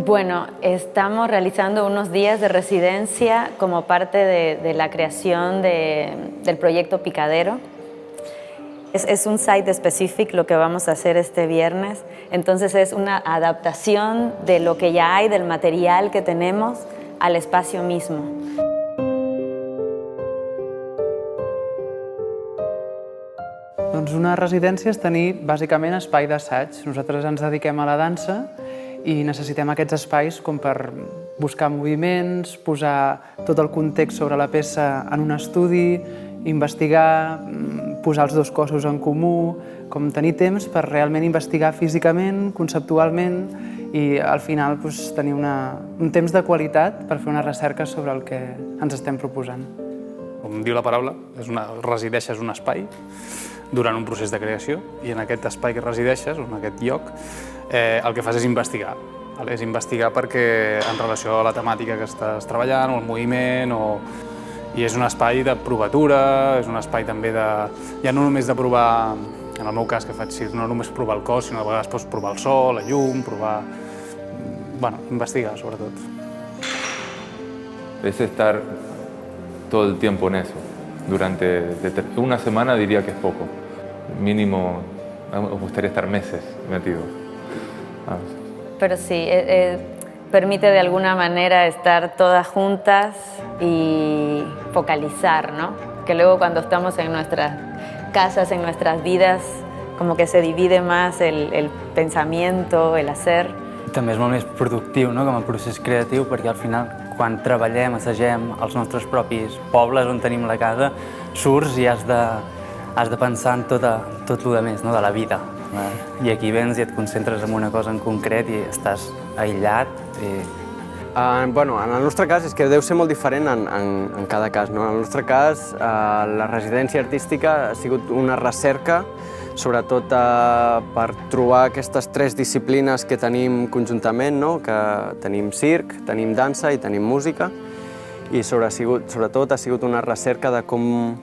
Bueno, estamos realizando unos días de residencia como parte de la creación del proyecto Picadero. Es un site specific lo que vamos a hacer este viernes, entonces es una adaptación de lo que ya hay, del material que tenemos, al espacio mismo. Doncs una residència és tenir bàsicament espai d'assaig. Nosaltres ens dediquem a la dansa i necessitem aquests espais com per buscar moviments, posar tot el context sobre la peça en un estudi, investigar, posar els dos cossos en comú, com tenir temps per realment investigar físicament, conceptualment i al final tenir un temps de qualitat per fer una recerca sobre el que ens estem proposant. Com diu la paraula, resideixes un espai durant un procés de creació i en aquest espai que resideixes, en aquest lloc, el que fas és investigar. És investigar perquè en relació a la temàtica que estàs treballant o el moviment i és un espai de provatura, és un espai també ja no només de provar, en el meu cas que faig circ, no només provar el cos, sinó a vegades pots provar el so, la llum, provar... Bueno, investigar sobretot. Es estar todo el tiempo en eso. Durante una semana diría que es poco. Mínimo, me gustaría estar meses metido. Pero sí, permite de alguna manera estar todas juntas y focalizar, ¿no? Que luego cuando estamos en nuestras casas, en nuestras vidas, como que se divide más el pensamiento, el hacer. També és molt més productiu, no?, com a procés creatiu, perquè al final, quan treballem, assagem als nostres propis pobles on tenim la casa, surts i has de pensar en tot el més, no?, de la vida. I aquí vens i et concentres en una cosa en concret i estàs aïllat. Bueno, en el nostre cas és que deu ser molt diferent en cada cas, no? En el nostre cas, la residència artística ha sigut una recerca sobretot per trobar aquestes tres disciplines que tenim conjuntament, no? Que tenim circ, tenim dansa i tenim música, i sobretot ha sigut una recerca de com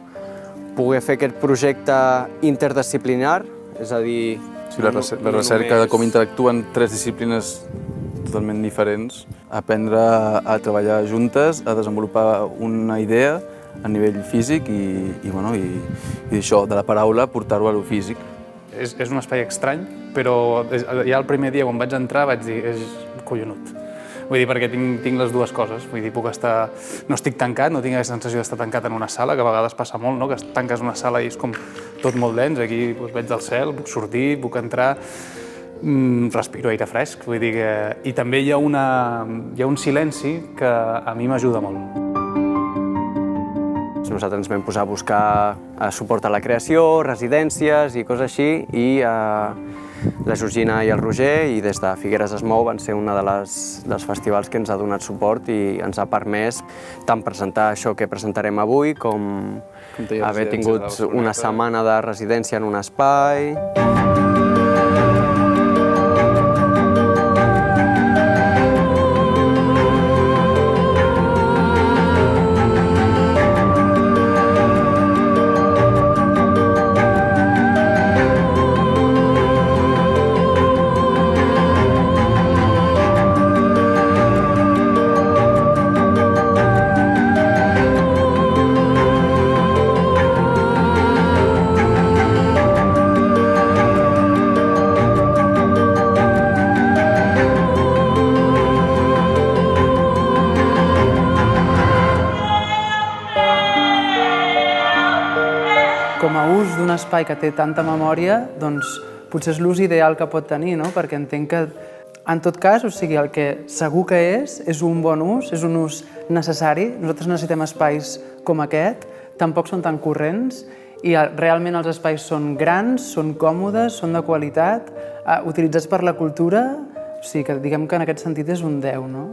poder fer aquest projecte interdisciplinar, és a dir... Sí, la recerca de com interactuen tres disciplines totalment diferents, aprendre a treballar juntes, a desenvolupar una idea a nivell físic i això, de la paraula, portar-ho a lo físic. És un espai estrany, però ja el primer dia quan vaig entrar vaig dir és collonut. Vull dir, perquè tinc les dues coses. Vull dir, puc estar... No estic tancat, no tinc aquesta sensació d'estar tancat en una sala, que a vegades passa molt, no?, que tanques una sala i és com tot molt dens. Aquí veig el cel, puc sortir, puc entrar, respiro aire fresc. Vull dir que... I també hi ha un silenci que a mi m'ajuda molt. Nosaltres ens vam posar a buscar suport a la creació, residències i coses així, i la Georgina i el Roger, i des de Figueres es mou, van ser una dels festivals que ens ha donat suport i ens ha permès tant presentar això que presentarem avui com haver tingut una setmana de residència en un espai. Com a ús d'un espai que té tanta memòria, doncs potser és l'ús ideal que pot tenir, no? Perquè entenc que, en tot cas, o sigui, el que segur que és un bon ús, és un ús necessari. Nosaltres necessitem espais com aquest, tampoc són tan corrents, i realment els espais són grans, són còmodes, són de qualitat, utilitzats per la cultura, o sigui que diguem que en aquest sentit és un 10, no?